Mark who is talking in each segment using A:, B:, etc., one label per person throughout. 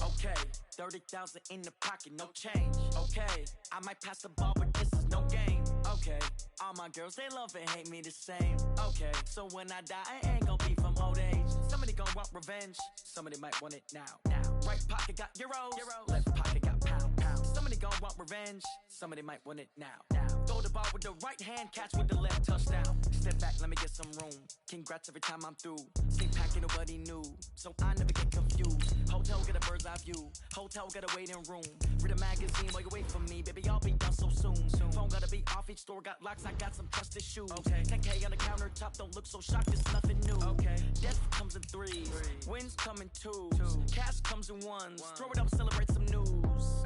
A: Okay, 30,000 in the pocket, no change. Okay, I might pass the ball, but this is no game. Okay, all my girls, they love and hate me the same. Okay, so when I die, I ain't gon' be from old age. Somebody gon' want revenge, somebody might want it now. Right pocket got euros, left pocket got pounds. Somebody gon' want revenge, somebody might want it now. Throw the ball with the right hand, catch with the left, touchdown. Step back, let me get some room. Congrats every time I'm through. Stay packing, nobody knew, so I never get confused. Hotel get a bird's eye view, hotel got a waiting room. Read a magazine while you wait for me, baby, I'll be done so soon. Phone gotta be off, each store got locks, I got some trusted shoes. 10K on the countertop, don't look so shocked, it's nothing new. Death comes in threes, wins come in twos, cash comes in ones. Throw it up, celebrate some news.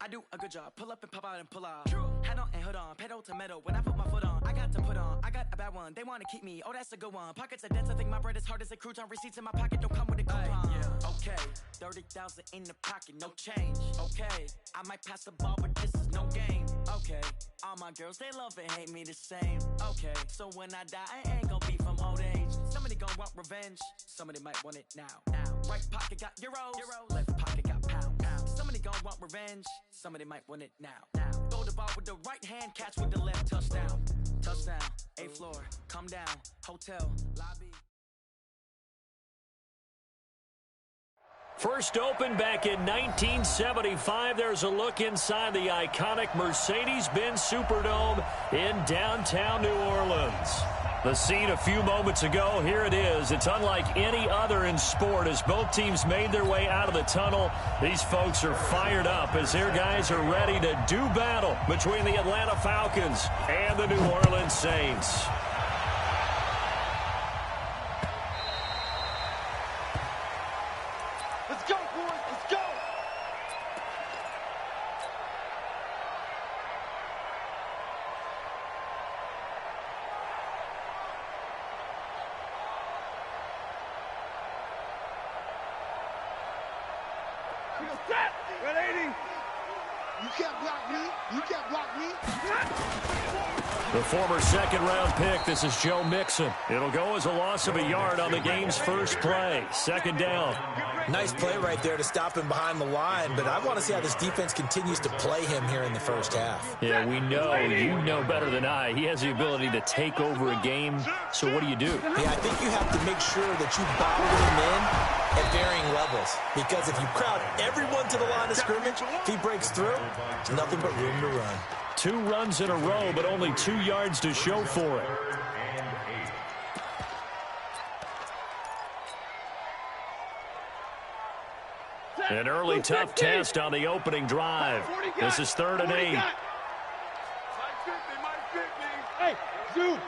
A: I do a good job, pull up and pop out and pull out. Head on and hood on, pedal to metal. When I put my foot on, I got to put on. I got a bad one, they wanna keep me, oh that's a good one. Pockets are dense, I think my bread is hard as a crouton. Receipts in my pocket don't come with a coupon. Okay, 30,000 in the pocket, no change. Okay, I might pass the ball, but this is no game. Okay, all my girls, they love and hate me the same. Okay, so when I die, I ain't gon' be from old age. Somebody gon' want revenge, somebody might want it now. Right pocket got euros, left pocket got pounds. Somebody gon' want revenge, somebody might want it now. Throw the ball with the right hand, catch with the left, touchdown. Touchdown, 8th floor, come down, hotel, lobby.
B: First opened back in 1975. There's a look inside the iconic Mercedes-Benz Superdome in downtown New Orleans. The scene a few moments ago, here it is. It's unlike any other in sport as both teams made their way out of the tunnel. These folks are fired up as their guys are ready to do battle between the Atlanta Falcons and the New Orleans Saints.
C: Let's go, boys. Let's go. You can't block me. You can't block me.
B: The former second-round pick, this is Joe Mixon. It'll go as a loss of a yard on the game's first play. Second down.
D: Nice play right there to stop him behind the line, but I want to see how this defense continues to play him here in the first half.
B: Yeah, we know, you know better than I. He has the ability to take over a game, so what do?
D: Yeah, I think you have to make sure that you bottle him in at varying levels, because if you crowd everyone to the line of scrimmage, if he breaks through, there's nothing but room to run.
B: 2 runs in a row, but only 2 yards to show for it. An early tough test on the opening drive. This is 3rd and 8.
C: Mike's 50. Zoom.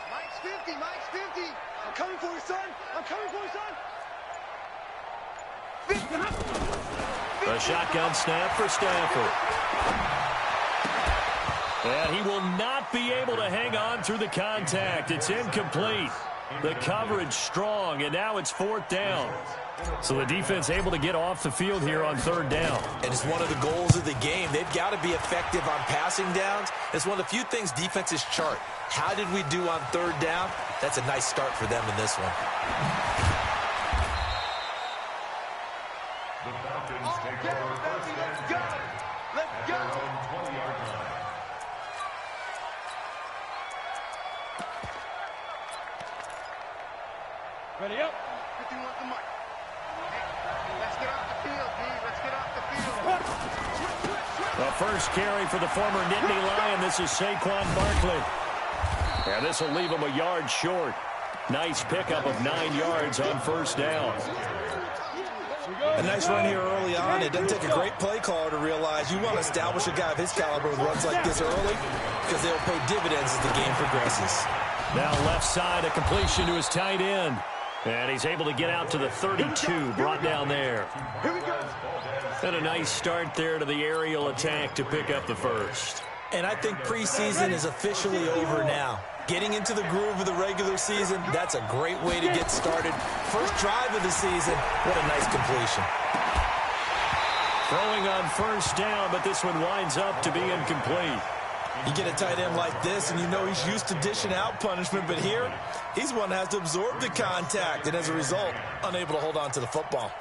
C: Mike's 50. I'm coming for you, son. I'm coming for you, son. 50.
B: A shotgun snap for Stafford. And he will not be able to hang on through the contact. It's incomplete. The coverage strong, and now it's 4th down. So the defense able to get off the field here on 3rd down.
D: And it's one of the goals of the game. They've got to be effective on passing downs. It's one of the few things defenses chart. How did we do on 3rd down? That's a nice start for them in this one.
C: The Falcons take over first down. Let's go. 20-yard line. Ready up. 51 the mic. Let's get off the field, D. Let's get off the field.
B: The first carry for the former Nittany Lion. This is Saquon Barkley. And this will leave him a yard short. Nice pickup of 9 yards on 1st down.
D: A nice run here early on. It doesn't take a great play caller to realize you want to establish a guy of his caliber with runs like this early, because they'll pay dividends as the game progresses.
B: Now left side, a completion to his tight end. And he's able to get out to the 32, brought down there. And a nice start there to the aerial attack to pick up the first.
D: And I think preseason is officially over now. Getting into the groove of the regular season, that's a great way to get started. First drive of the season, what a nice completion.
B: Throwing on 1st down, but this one winds up to be incomplete.
D: You get a tight end like this, and you know he's used to dishing out punishment, but here, he's one that has to absorb the contact, and as a result, unable to hold on to the football.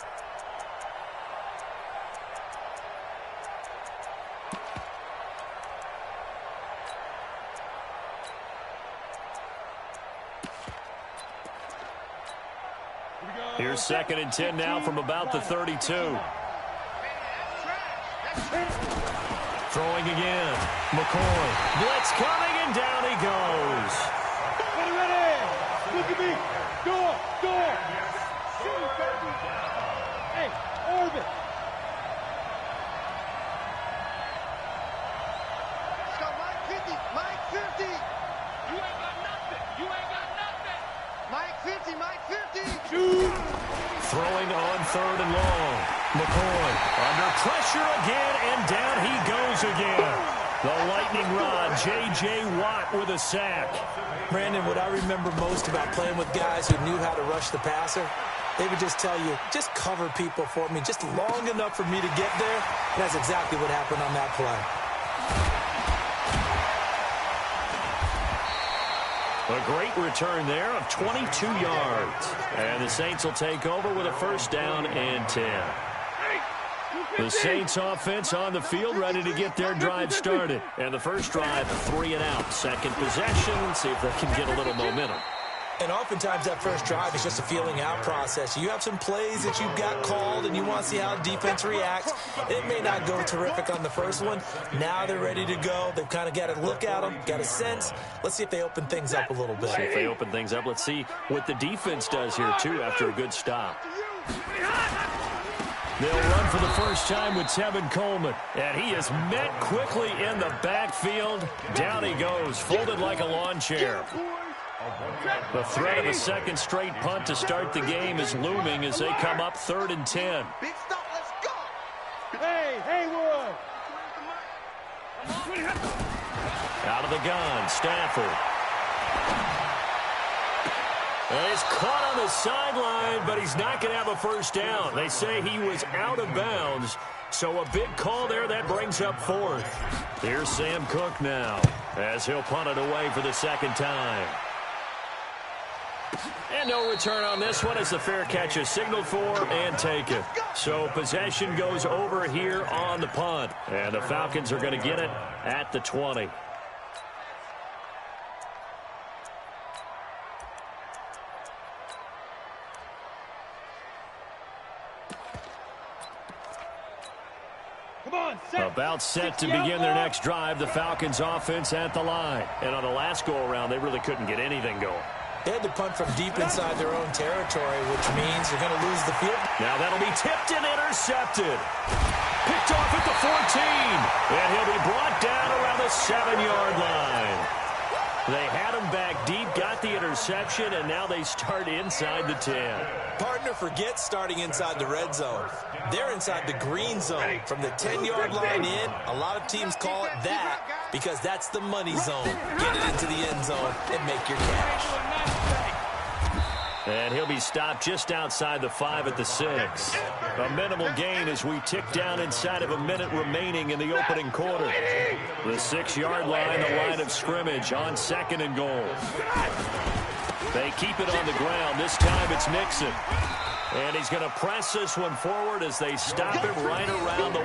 B: Here's 2nd and 10 now from about the 32. Throwing again. McCoy. Blitz coming, and down he goes.
E: Ready. Look at me. Door. Hey, orbit.
C: Let's go, Mike 50. Mike 50. You ain't got nothing. Mike 50.
E: Shoot.
B: Throwing on 3rd and long. McCoy under pressure again, and down he goes again. The lightning rod, J.J. Watt with a sack.
D: Brandon, what I remember most about playing with guys who knew how to rush the passer, they would just tell you, just cover people for me, just long enough for me to get there. And that's exactly what happened on that play.
B: A great return there of 22 yards. And the Saints will take over with a 1st down and 10. The Saints offense on the field, ready to get their drive started. And the first drive, 3 and out. 2nd possession, see if they can get a little momentum.
D: And oftentimes that first drive is just a feeling out process. You have some plays that you've got called and you want to see how the defense reacts. It may not go terrific on the first one. Now they're ready to go. They've kind of got to look at them, got a sense. Let's see if they open things up a little bit.
B: See if they open things up. Let's see what the defense does here, too, after a good stop. They'll run for the first time with Tevin Coleman. And he is met quickly in the backfield. Down he goes, folded like a lawn chair. The threat of a 2nd straight punt to start the game is looming as they come up 3rd and 10.
C: Big stop, let's go.
E: Hey, Haywood.
B: Out of the gun, Stafford. And he's caught on the sideline, but he's not going to have a 1st down. They say he was out of bounds, so a big call there that brings up 4th. Here's Sam Cook now as he'll punt it away for the 2nd time. And no return on this one as the fair catch is signaled for and taken. So possession goes over here on the punt. And the Falcons are going to get it at the 20. About set to begin their next drive, the Falcons offense at the line. And on the last go-around, they really couldn't get anything going.
D: They had to punt from deep inside their own territory, which means they're going to lose the field.
B: Now that'll be tipped and intercepted. Picked off at the 14. And he'll be brought down around the 7-yard line. They had him back deep, got the interception, and now they start inside the 10.
D: Partner forgets starting inside the red zone. They're inside the green zone. From the 10-yard line in, a lot of teams call it that because that's the money zone. Get it into the end zone and make your cash.
B: And he'll be stopped just outside the 5 at the 6. A minimal gain as we tick down inside of a minute remaining in the opening quarter. The 6-yard line, the line of scrimmage on 2nd and goal. They keep it on the ground. This time it's Nixon. And he's going to press this one forward as they stop him right around the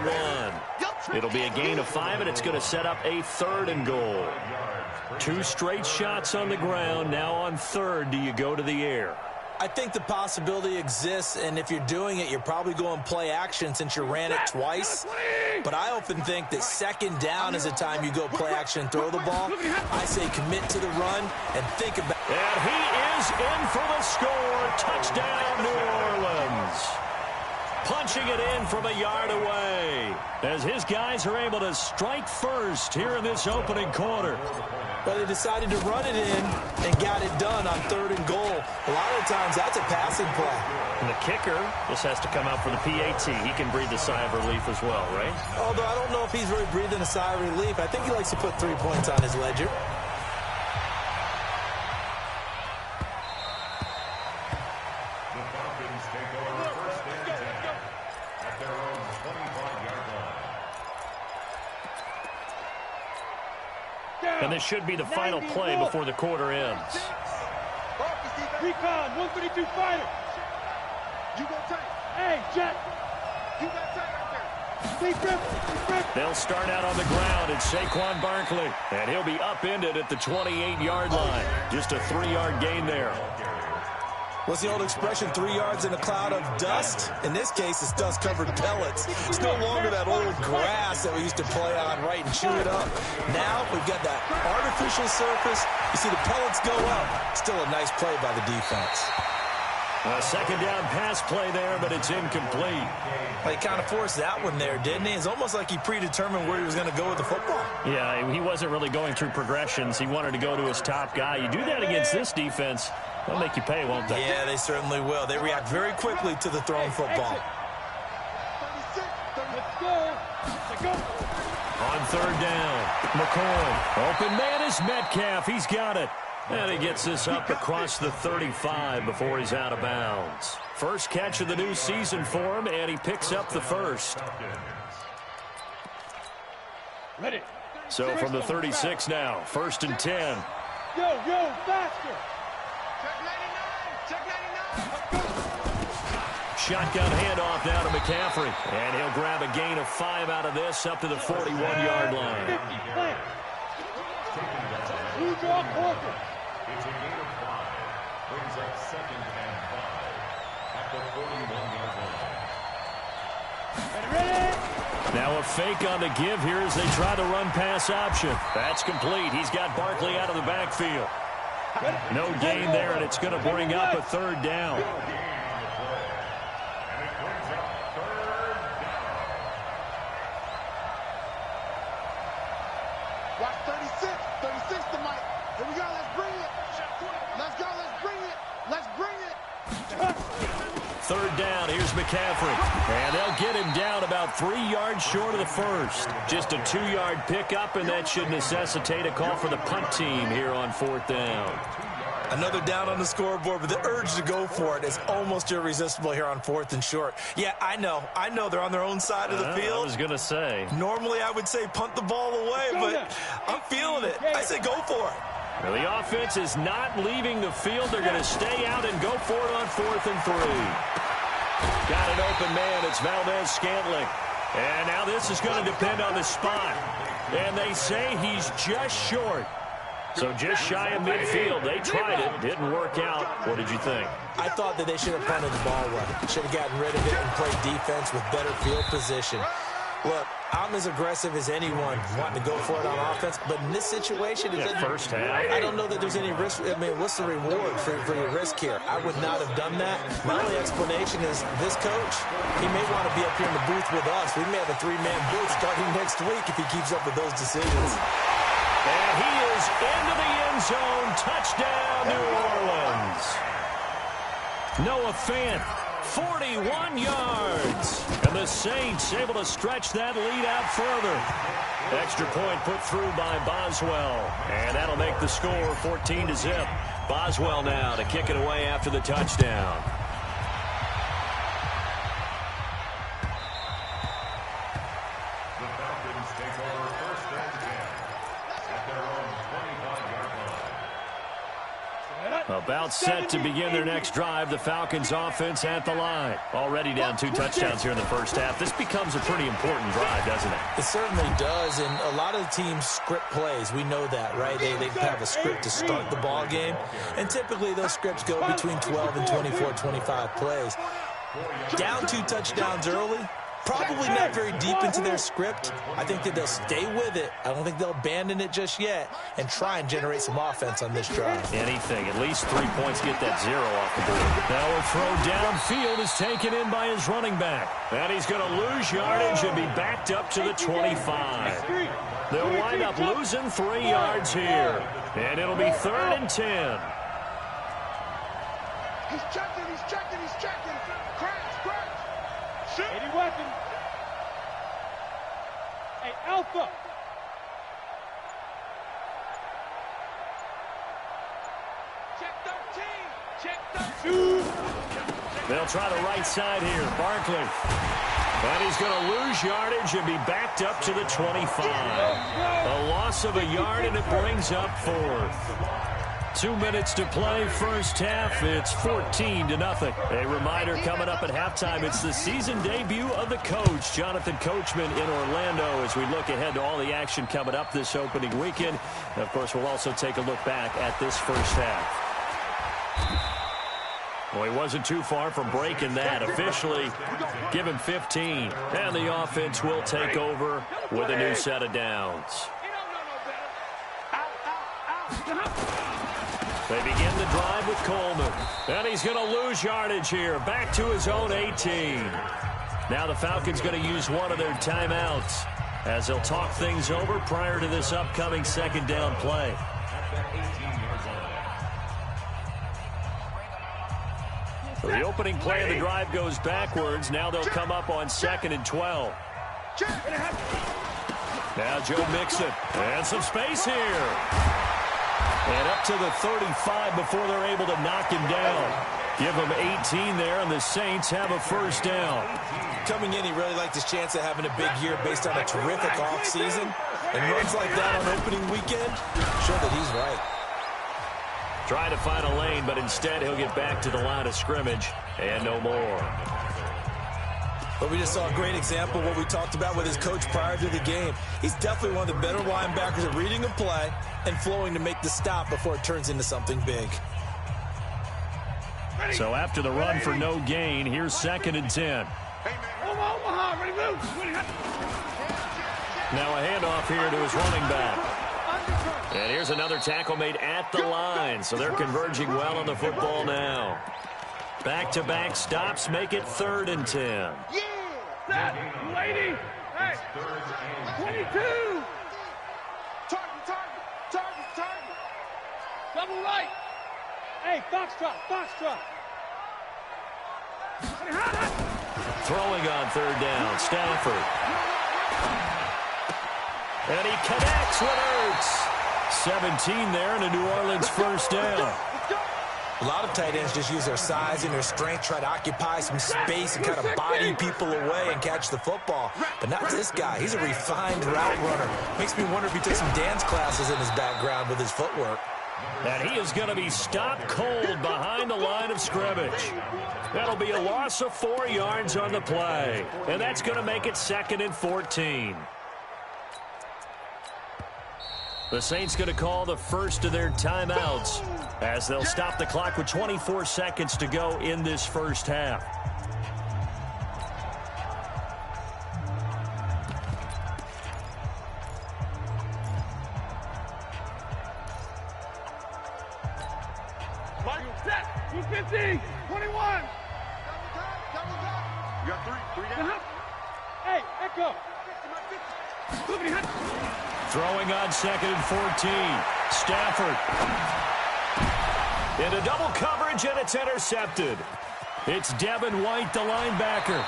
B: 1. It'll be a gain of 5, and it's going to set up a 3rd and goal. 2 straight shots on the ground. Now on 3rd, do you go to the air?
D: I think the possibility exists, and if you're doing it, you're probably going play action since you ran it twice. But I often think that 2nd down is the time you go play action and throw the ball. I say commit to the run and think about it.
B: And he is in for the score. Touchdown, New Orleans. Punching it in from a yard away as his guys are able to strike first here in this opening quarter.
D: But they decided to run it in and got it done on 3rd and goal. A lot of times that's a passing play.
B: And the kicker just has to come out for the PAT. He can breathe a sigh of relief as well, right?
D: Although I don't know if he's really breathing a sigh of relief. I think he likes to put 3 points on his ledger.
B: And this should be the final play before the quarter ends.
E: Recon, 132 fighter.
C: You go tight.
E: Hey, Jet.
C: You got tight out there.
B: They'll start out on the ground. It's Saquon Barkley. And he'll be upended at the 28-yard line. Just a 3-yard gain there.
D: What's the old expression, 3 yards in a cloud of dust? In this case, it's dust-covered pellets. It's no longer that old grass that we used to play on, right, and chew it up. Now we've got that artificial surface. You see the pellets go up. Still a nice play by the defense.
B: A second down pass play there, but it's incomplete.
D: Well, he kind of forced that one there, didn't he? It's almost like he predetermined where he was going to go with the football.
B: Yeah, he wasn't really going through progressions. He wanted to go to his top guy. You do that against this defense, they'll make you pay, won't they?
D: Yeah, they certainly will. They react very quickly to the thrown football.
E: Let's go.
B: On third down, McCoy. Open man is Metcalf. He's got it. And he gets this up across the 35 before he's out of bounds. First catch of the new season for him, and he picks up the first.
E: Ready.
B: So from the 36 now, 1st and 10.
E: Yo, faster.
C: Check 99.
B: Shotgun handoff now to McCaffrey. And he'll grab a gain of 5 out of this up to the 41-yard line.
E: 50, plant. Blue draw corker.
F: It's a gain of 5. Brings up 2nd and 5 at the 41-yard line.
E: Ready?
B: Now a fake on the give here as they try the run-pass option. That's complete. He's got Barkley out of the backfield. No gain there, and it's going to bring up a 3rd down.
C: Watch 36. 36 to Mike. Here we go. Let's bring it. Let's go. Let's bring it. Let's bring it.
B: 3rd down. Here's McCaffrey. And they'll get him down about 3 yards short of the first. Just a 2-yard pickup, and that should necessitate a call for the punt team here on 4th down.
D: Another down on the scoreboard, but the urge to go for it is almost irresistible here on 4th and short. Yeah, I know they're on their own side of the field.
B: I was going to say.
D: Normally I would say punt the ball away, but I'm feeling it. I say go for it.
B: Well, the offense is not leaving the field. They're going to stay out and go for it on 4th and 3. Got an open man. It's Valdez-Scantling. And now this is going to depend on the spot. And they say he's just short. So just shy of midfield. They tried it. Didn't work out. What did you think?
D: I thought that they should have punted the ball well. Should have gotten rid of it and played defense with better field position. Look, I'm as aggressive as anyone wanting to go for it on offense, but in this situation,
B: first half.
D: I don't know that there's any risk. I mean, what's the reward for your risk here? I would not have done that. My only explanation is this coach, he may want to be up here in the booth with us. We may have a 3-man booth starting next week if he keeps up with those decisions.
B: And he is into the end zone. Touchdown, New Orleans. Noah Fant, 41 yards. And the Saints able to stretch that lead out further. Extra point put through by Boswell. And that'll make the score 14-0. Boswell now to kick it away after the touchdown. About set to begin their next drive. The Falcons offense at the line. Already down 2 touchdowns here in the first half. This becomes a pretty important drive, doesn't it?
D: It certainly does, and a lot of the teams script plays. We know that, right? They have a script to start the ball game, and typically those scripts go between 12 and 24, 25 plays. Down 2 touchdowns early. Probably not very deep into their script. I think that they'll stay with it. I don't think they'll abandon it just yet and try and generate some offense on this drive.
B: Anything. At least 3 points, get that 0 off the board. Now a throw downfield is taken in by his running back. And he's going to lose yardage and be backed up to the 25. They'll wind up losing 3 yards here. And it'll be 3rd and 10.
C: He's checking. He's checking. He's checking. Crash. Shoot.
E: Any weapon. Hey, Alpha.
C: Check 13. Check 13.
B: They'll try the right side here. Barkley. And he's going to lose yardage and be backed up to the 25. A loss of a yard, and it brings up 4th. 2 minutes to play, first half. It's 14-0. A reminder coming up at halftime. It's the season debut of the coach, Jonathan Coachman, in Orlando, as we look ahead to all the action coming up this opening weekend. And of course, we'll also take a look back at this first half. Well, he wasn't too far from breaking that. Officially, give him 15. And the offense will take over with a new set of downs. They begin the drive with Coleman. And he's going to lose yardage here. Back to his own 18. Now the Falcons going to use one of their timeouts as they'll talk things over prior to this upcoming second down play. The opening play of the drive goes backwards. Now they'll come up on 2nd and 12. Now Joe Mixon. And some space here. And up to the 35 before they're able to knock him down. Give him 18 there, and the Saints have a first down.
D: Coming in, he really liked his chance of having a big year based on a terrific offseason. And runs like that on opening weekend show that he's right.
B: Trying to find a lane, but instead he'll get back to the line of scrimmage and no more.
D: But we just saw a great example of what we talked about with his coach prior to the game. He's definitely one of the better linebackers at reading a play and flowing to make the stop before it turns into something big.
B: So after the run for no gain, here's 2nd and 10. Now a handoff here to his running back. And here's another tackle made at the line, so they're converging well on the football now. Back-to-back stops make it 3rd and 10.
E: Set, lady. Hey, 22. Target. Double right. Hey, foxtrot.
B: Throwing on 3rd down, Stafford. And he connects with Ertz. 17 there and a New Orleans first down.
D: A lot of tight ends just use their size and their strength, try to occupy some space and kind of body people away and catch the football. But not this guy. He's a refined route runner. Makes me wonder if he took some dance classes in his background with his footwork.
B: And he is going to be stopped cold behind the line of scrimmage. That'll be a loss of 4 yards on the play. And that's going to make it 2nd and 14. The Saints going to call the first of their timeouts as they'll stop the clock with 24 seconds to go in this first half.
E: Set, 250, 21.
C: You got three down.
E: Hey, echo.
B: Throwing on 2nd and 14. Stafford. Into double coverage, and it's intercepted. It's Devin White, the linebacker.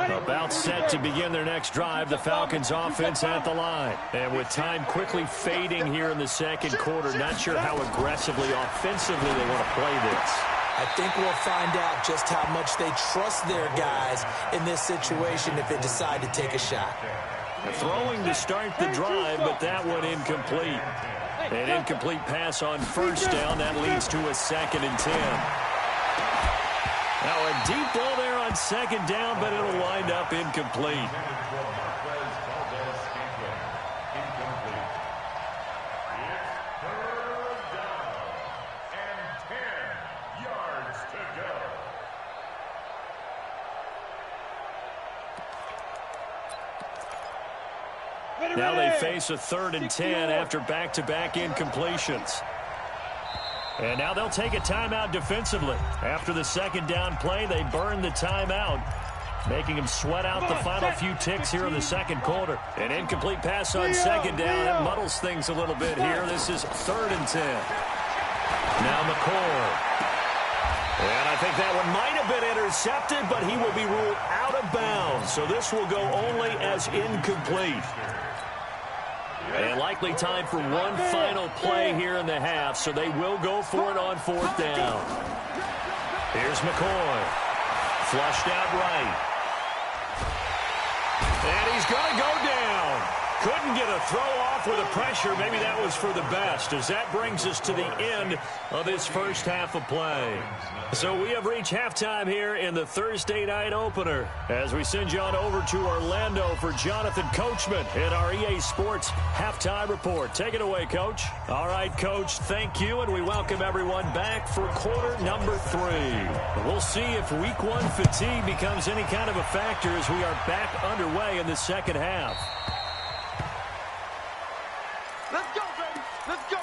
B: About set to begin their next drive, the Falcons offense at the line. And with time quickly fading here in the second quarter, not sure how aggressively, offensively they want to play this.
D: I think we'll find out just how much they trust their guys in this situation if they decide to take a shot.
B: Throwing to start the drive, but that one incomplete. An incomplete pass on first down. That leads to a 2nd and 10. Now a deep ball there on 2nd down, but it'll wind up incomplete. Now they face a 3rd and 10 after back-to-back incompletions. And now they'll take a timeout defensively. After the 2nd down play, they burn the timeout, making them sweat out the final few ticks here in the second quarter. An incomplete pass on 2nd down. It muddles things a little bit here. This is 3rd and 10. Now McCord. And I think that one might have been intercepted, but he will be ruled out of bounds. So this will go only as incomplete. And likely time for one final play here in the half, so they will go for it on 4th down. Here's McCoy. Flushed out right. And he's going to go down. Couldn't get a throw off with the pressure. Maybe that was for the best, as that brings us to the end of this first half of play. So we have reached halftime here in the Thursday night opener as we send you on over to Orlando for Jonathan Coachman in our EA Sports halftime report. Take it away, Coach. All right, Coach, thank you, and we welcome everyone back for quarter number 3. We'll see if week 1 fatigue becomes any kind of a factor as we are back underway in the second half.
C: Let's go, baby. Let's go.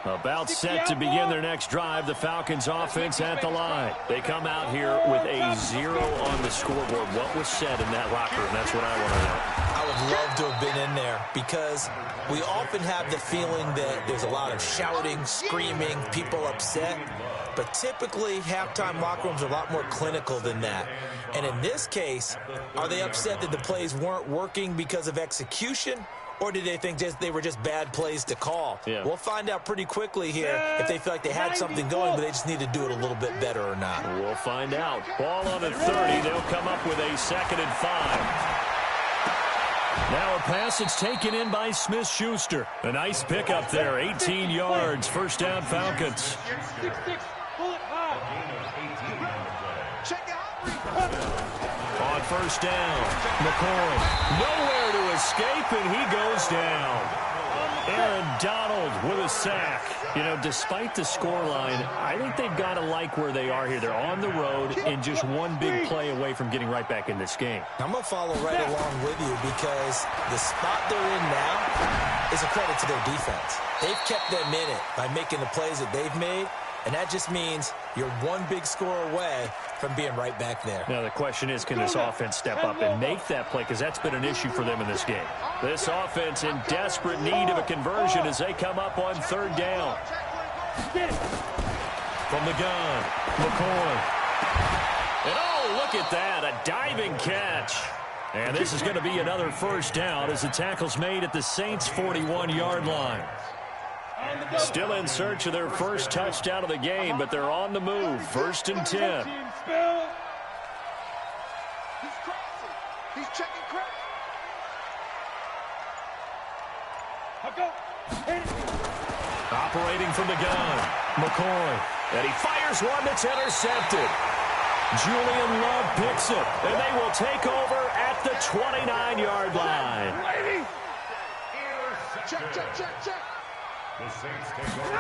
B: About set to begin their next drive, the Falcons offense at the line. They come out here with a 0 on the scoreboard. What was said in that locker room? That's what I want to know.
D: I would love to have been in there because we often have the feeling that there's a lot of shouting, screaming, people upset. But typically, halftime locker rooms are a lot more clinical than that. And in this case, are they upset that the plays weren't working because of execution? Or did they think they were just bad plays to call?
B: Yeah.
D: We'll find out pretty quickly here if they feel like they had something going, but they just need to do it a little bit better or not.
B: We'll find out. Ball on the 30. They'll come up with a 2nd and 5. Now a pass that's taken in by Smith-Schuster. A nice pickup there. 18 yards. First down, Falcons. On first down, McCoy. Nowhere to escape, and he goes down. Aaron Donald with a sack. You know, despite the scoreline, I think they've got to like where they are here. They're on the road and just one big play away from getting right back in this game.
D: I'm going to follow right along with you because the spot they're in now is a credit to their defense. They've kept them in it by making the plays that they've made, and that just means you're one big score away from being right back there.
B: Now the question is, can this offense step up and make that play? Because that's been an issue for them in this game. This offense in desperate need of a conversion as they come up on 3rd down. From the gun, McCoy. And oh, look at that, a diving catch. And this is going to be another first down as the tackle's made at the Saints' 41-yard line. Still in search of their first touchdown of the game, but they're on the move. 1st and 10.
C: He's crossing. He's checking crack.
B: Operating from the gun, McCoy. And he fires one that's intercepted. Julian Love picks it, and they will take over at the 29-yard line.
C: Check, check, check, check.
F: The Saints take over.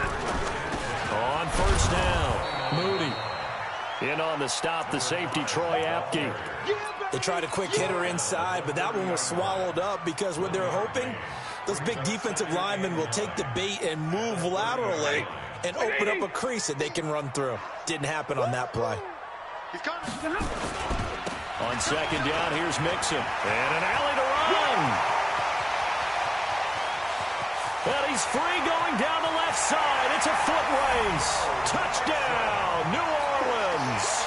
B: On first down, Moody. In on the stop, the safety, Troy Apke.
D: They tried a quick hitter inside, but that one was swallowed up because what they're hoping, those big defensive linemen will take the bait and move laterally and open up a crease that they can run through. Didn't happen on that play.
C: He's coming.
B: On 2nd down, here's Mixon. And an alley to run. And he's free going down the left side. It's a foot race. Touchdown, New Orleans.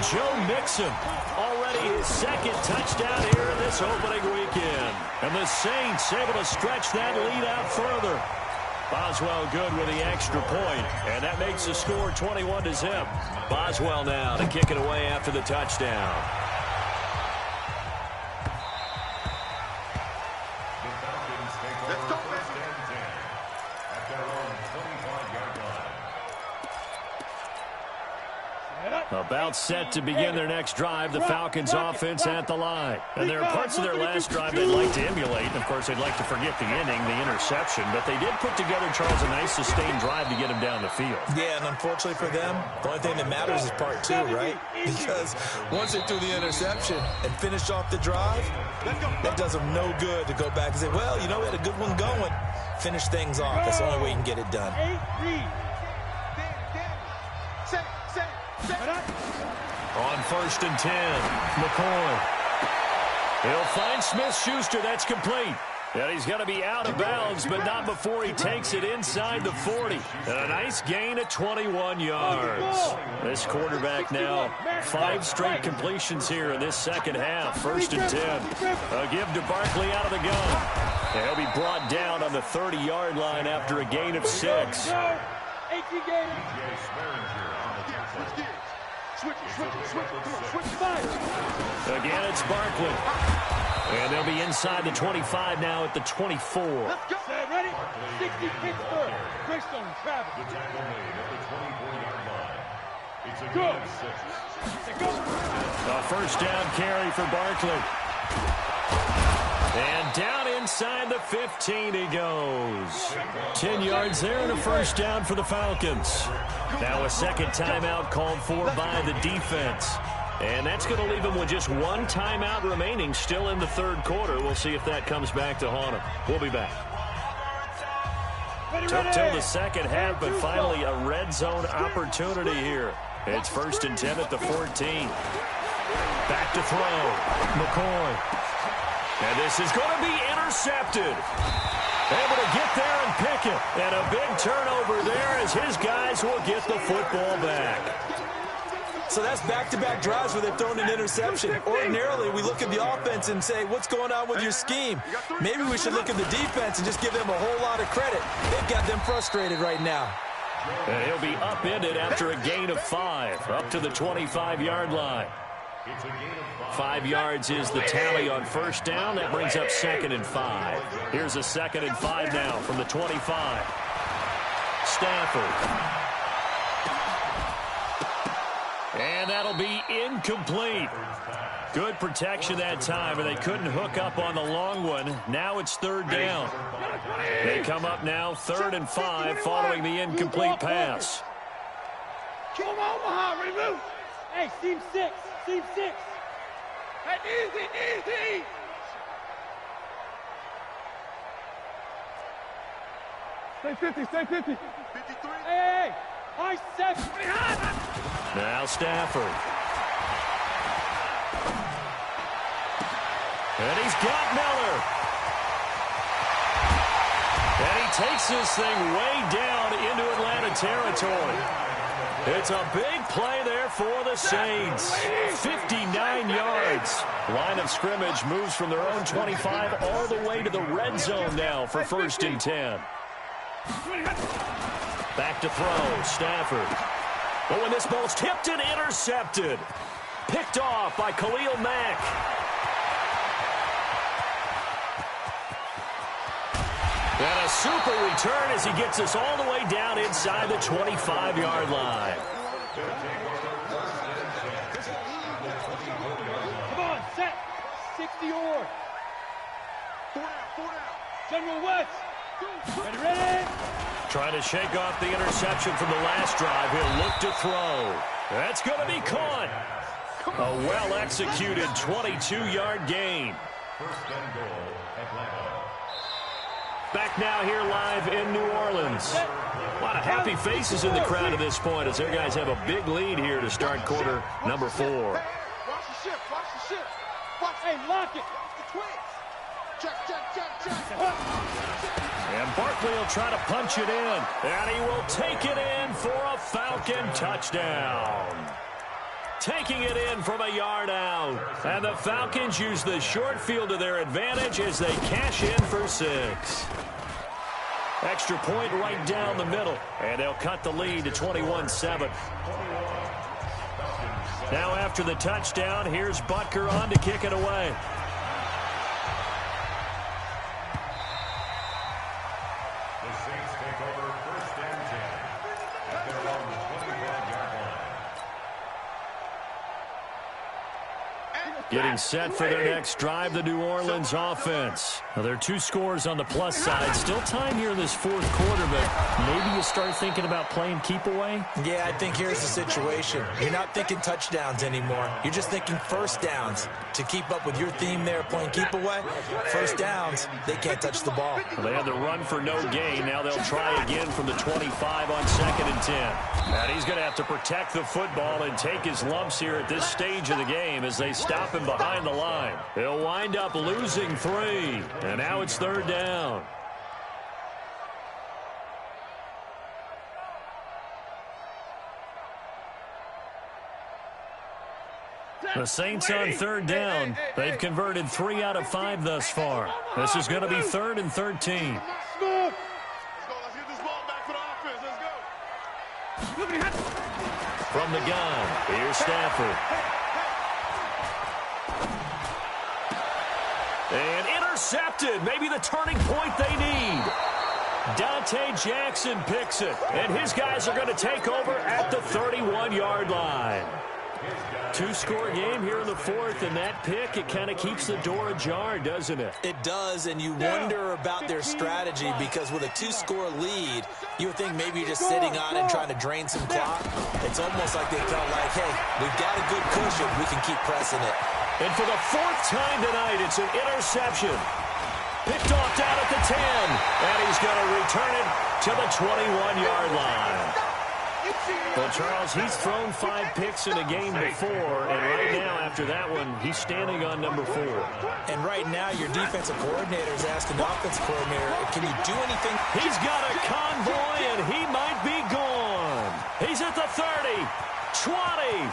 B: Joe Mixon, already his 2nd touchdown here in this opening weekend. And the Saints able to stretch that lead out further. Boswell good with the extra point, and that makes the score 21-0. Boswell now to kick it away after the touchdown.
C: Let's go, baby.
F: At their own 25-yard line.
B: About set to begin their next drive, the Falcons offense at the line. And there are parts of their last drive they'd like to emulate. And, of course, they'd like to forget the ending, the interception. But they did put together, Charles, a nice sustained drive to get him down the field.
D: Yeah, and unfortunately for them, the only thing that matters is part 2, right? Because once they threw the interception and finished off the drive, that does them no good to go back and say, well, you know, we had a good one going. Finish things off. That's the only way you can get it done.
B: On 1st and 10, McCoy. He'll find Smith-Schuster. That's complete. And he's going to be out of bounds, but not before he takes it inside the 40. And a nice gain of 21 yards. This quarterback now, 5 straight completions here in this second half. 1st and 10. A give to Barkley out of the gun. And he'll be brought down on the 30-yard line after a gain of 6.
E: Switch five.
B: Again, it's Barkley. And they'll be inside the 25 now at the 24.
E: Let's go. Ready? 60 Pittsburgh. Greystone, Travis.
F: The tackle made at the 24-yard line. It's a
E: Go.
F: gain of 6.
E: Go.
B: A first down carry for Barkley. And down inside the 15 he goes. 10 yards there and a first down for the Falcons. Now a second timeout called for by the defense. And that's going to leave them with just 1 timeout remaining still in the 3rd quarter. We'll see if that comes back to haunt them. We'll be back. Took till the second half, but finally a red zone opportunity here. It's 1st and 10 at the 14. Back to throw. McCoy. And this is going to be intercepted. Able to get there and pick it. And a big turnover there as his guys will get the football back.
D: So that's back-to-back drives where they've thrown an interception. Ordinarily, we look at the offense and say, what's going on with your scheme? Maybe we should look at the defense and just give them a whole lot of credit. They've got them frustrated right now.
B: And he'll be upended after a gain of 5, up to the 25-yard line. 5 yards is the tally on first down. That brings up 2nd and 5. Here's a 2nd and 5 now from the 25. Stafford. And that'll be incomplete. Good protection that time, and they couldn't hook up on the long one. Now it's 3rd down. They come up now 3rd and 5 following the incomplete pass.
E: Come on, Omaha, remove. Hey, seam 6. Seam 6. Hey, easy. Stay 50, stay 50. 53. Hey. High 7.
B: Now Stafford. And he's got Miller. And he takes this thing way down into Atlanta territory. It's a big play there for the Saints. 59 yards. Line of scrimmage moves from their own 25 all the way to the red zone now for 1st and 10. Back to throw, Stafford. But when this ball's tipped and intercepted. Picked off by Khalil Mack. And a super return as he gets us all the way down inside the 25-yard line.
E: Come on, set. 60 or. 4 down. General West. Ready.
B: Trying to shake off the interception from the last drive. He'll look to throw. That's going to be caught. A well-executed 22-yard gain.
F: 1st and goal, Atlanta.
B: Back now here live in New Orleans. A lot of happy faces in the crowd at this point as their guys have a big lead here to start quarter number 4.
C: Watch the ship.
E: Hey, lock it.
C: The twins. Check.
B: And Barkley will try to punch it in. And he will take it in for a Falcon touchdown. Taking it in from a yard out. And the Falcons use the short field to their advantage as they cash in for 6. Extra point right down the middle. And they'll cut the lead to 21-7. Now after the touchdown, here's Butker on to kick it away.
F: The Saints take over 1st and 10 at their own 25-yard line.
B: Getting set for their next drive, the New Orleans offense. Now, there are 2 scores on the plus side. Still time here in this 4th quarter, but maybe you start thinking about playing keep away?
D: Yeah, I think here's the situation. You're not thinking touchdowns anymore. You're just thinking first downs. To keep up with your theme there, playing keep away, first downs, they can't touch the ball.
B: Well, they had the run for no gain. Now they'll try again from the 25 on 2nd and 10. And he's going to have to protect the football and take his lumps here at this stage of the game as they stop him 7 behind the line. He'll wind up losing 3. And now it's 3rd down. The Saints on 3rd down. They've converted 3 out of 5 thus far. This is going to be 3rd and 13.
C: Let's go. Let's get this ball back for the offense. Let's go.
B: From the gun, here's Stafford. And intercepted. Maybe the turning point they need. Dante Jackson picks it. And his guys are going to take over at the 31-yard line. 2-score game here in the 4th, and that pick, it kind of keeps the door ajar, doesn't it?
D: It does, and you wonder about their strategy because with a 2-score lead, you would think maybe you're just sitting on it and trying to drain some clock. It's almost like they felt like, hey, we've got a good cushion. We can keep pressing it.
B: And for the 4th time tonight, it's an interception. Picked off down at the 10, and he's going to return it to the 21-yard line. Well, Charles, he's thrown 5 picks in a game before, and right now, after that one, he's standing on number 4.
D: And right now, your defensive coordinator is asking the offensive coordinator, can you do anything?
B: He's got a convoy, and he might be gone. He's at the 30, 20.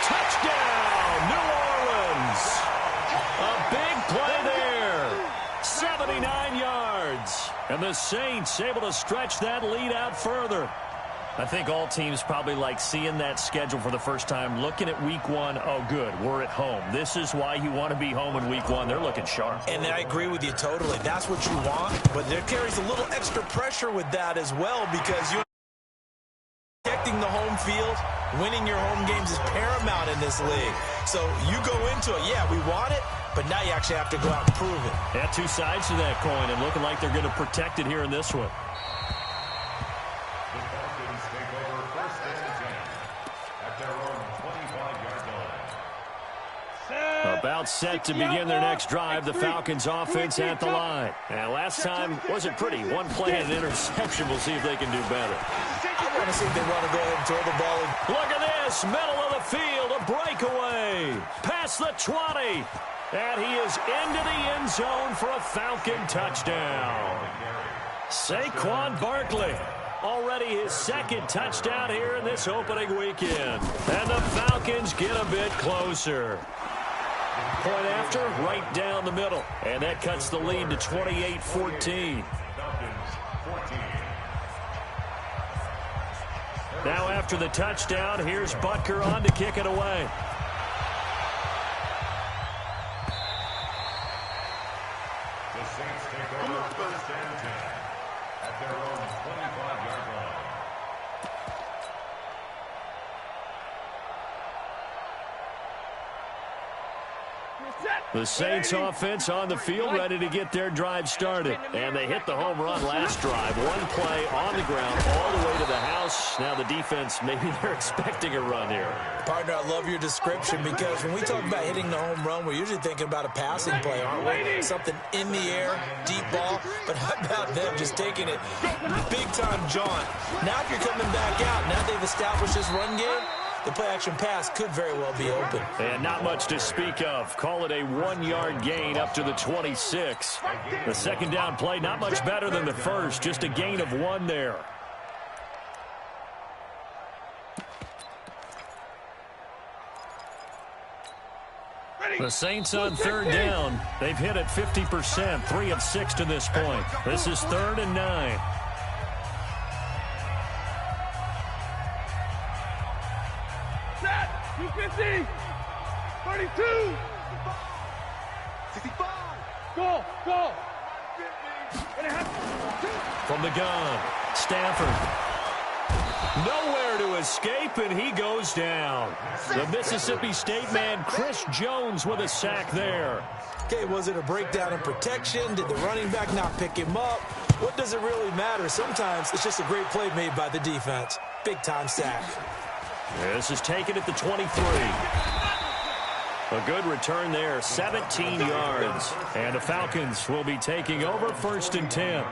B: Touchdown, New Orleans. A big play there. 79 yards. And the Saints able to stretch that lead out further. I think all teams probably like seeing that schedule for the first time, looking at week 1. Oh, good, we're at home. This is why you want to be home in week 1. They're looking sharp.
D: And I agree with you totally. That's what you want, but there carries a little extra pressure with that as well because you're protecting the home field. Winning your home games is paramount in this league. So you go into it, yeah, we want it, but now you actually have to go out and prove it.
B: Yeah, 2 sides to that coin, and looking like they're going to protect it here in this one. About set to begin their next drive. The Falcons offense at the line. And last time wasn't pretty. 1 play and an interception. We'll see if they can do better.
D: I want to see if they want to go ahead and throw the ball.
B: Look at this. Middle of the field. A breakaway. Past the 20. And he is into the end zone for a Falcon touchdown. Saquon Barkley. Already his 2nd touchdown here in this opening weekend. And the Falcons get a bit closer. Point after, right down the middle. And that cuts the lead to 28-14. Now after the touchdown, here's Butker on to kick it away.
F: The Saints take over 1st and 10 at their own 25-yard line.
B: The Saints offense on the field ready to get their drive started. And they hit the home run last drive. 1 play on the ground all the way to the house. Now the defense, maybe they're expecting a run here.
D: Partner, I love your description because when we talk about hitting the home run, we're usually thinking about a passing play, aren't we? Something in the air, deep ball. But how about them just taking it big-time jaunt? Now if you're coming back out, now they've established this run game, the play-action pass could very well be open.
B: And not much to speak of. Call it a 1-yard gain up to the 26. The 2nd down play, not much better than the first. Just a gain of 1 there. The Saints on 3rd down. They've hit it 50%, 3 of 6 to this point. This is 3rd and 9.
E: Set! 250! 32!
C: 65!
E: Go! Go!
B: From the gun, Stafford. Nowhere to escape, and he goes down. The Mississippi State man, Chris Jones, with a sack there.
D: Okay, was it a breakdown in protection? Did the running back not pick him up? What does it really matter? Sometimes it's just a great play made by the defense. Big-time sack.
B: This is taken at the 23. A good return there, 17 yards. And the Falcons will be taking over 1st and 10.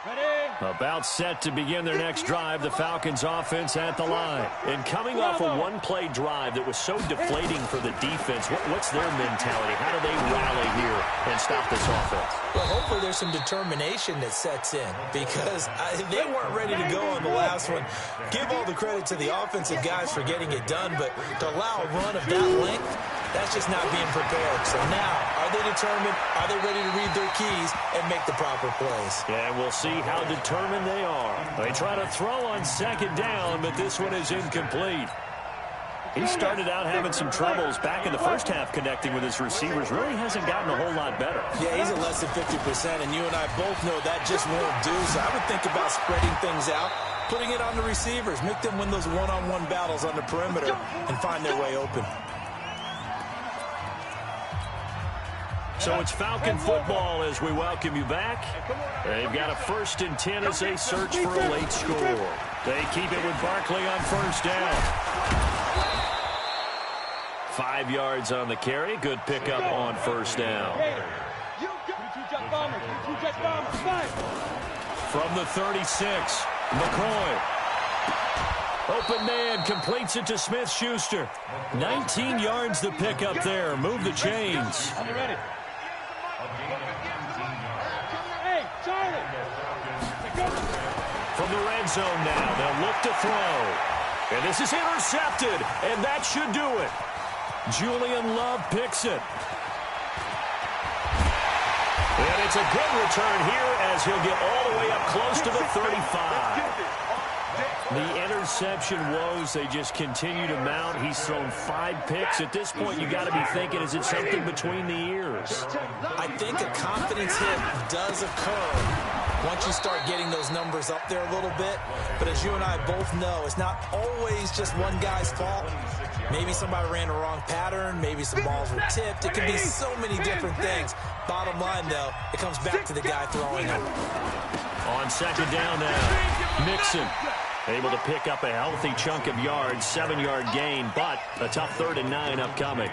E: Ready?
B: About set to begin their next drive, the Falcons offense at the line. And coming off a one-play drive that was so deflating for the defense, what's their mentality? How do they rally here and stop this offense?
D: Well, hopefully there's some determination that sets in because they weren't ready to go on the last one. Give all the credit to the offensive guys for getting it done, but to allow a run of that length, that's just not being prepared. So now, are they determined? Are they ready to read their keys and make the proper plays?
B: Yeah, we'll see how determined they are. They try to throw on second down, but this one is incomplete. He started out having some troubles back in the first half connecting with his receivers. Really hasn't gotten a whole lot better.
D: Yeah, he's at less than 50%, and you and I both know that just won't do. So I would think about spreading things out, putting it on the receivers, make them win those one-on-one battles on the perimeter and find their way open.
B: So it's Falcon football as we welcome you back. They've got a 1st and 10 as they search for a late score. They keep it with Barkley on first down. 5 yards on the carry. Good pickup on first down. From the 36, McCoy. Open man, completes it to Smith-Schuster. 19 yards the pickup there. Move the chains. From the red zone now, they'll look to throw. And this is intercepted, and that should do it. Julian Love picks it. And it's a good return here as he'll get all the way up close to the 35. The interception woes, they just continue to mount. He's thrown 5 picks. At this point, you got to be thinking, is it something between the ears?
D: I think a confidence hit does occur once you start getting those numbers up there a little bit. But as you and I both know, it's not always just one guy's fault. Maybe somebody ran a wrong pattern. Maybe some balls were tipped. It could be so many different things. Bottom line, though, it comes back to the guy throwing them.
B: On second down now, Mixon able to pick up a healthy chunk of yards, 7-yard gain, but a tough 3rd and 9 upcoming.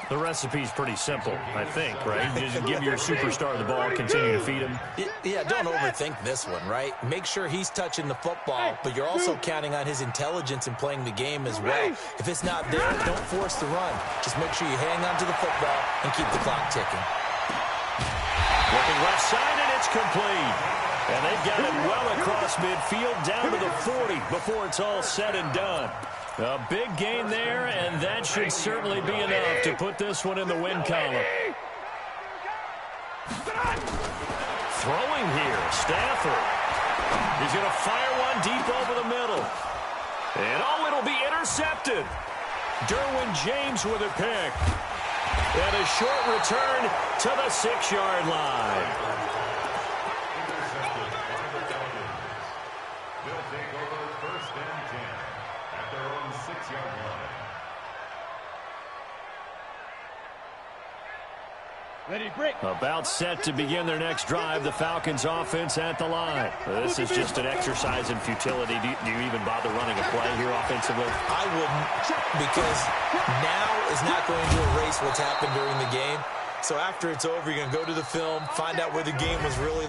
B: The recipe's pretty simple, I think, right? Just give your superstar the ball, continue to feed him.
D: Yeah, don't overthink this one, right? Make sure he's touching the football, but you're also counting on his intelligence in playing the game as well. If it's not there, don't force the run. Just make sure you hang on to the football and keep the clock ticking.
B: Looking left side, and it's complete. And they've got it well across midfield, down to the 40 before it's all said and done. A big gain there, and that should certainly be enough to put this one in the win column. Throwing here, Stafford. He's going to fire one deep over the middle. And it'll be intercepted. Derwin James with a pick. And a short return to the 6-yard line. About set to begin their next drive, the Falcons offense at the line. This is just an exercise in futility. Do you even bother running a play here offensively?
D: I wouldn't, because now is not going to erase what's happened during the game. So after it's over, you're going to go to the film, find out where the game was really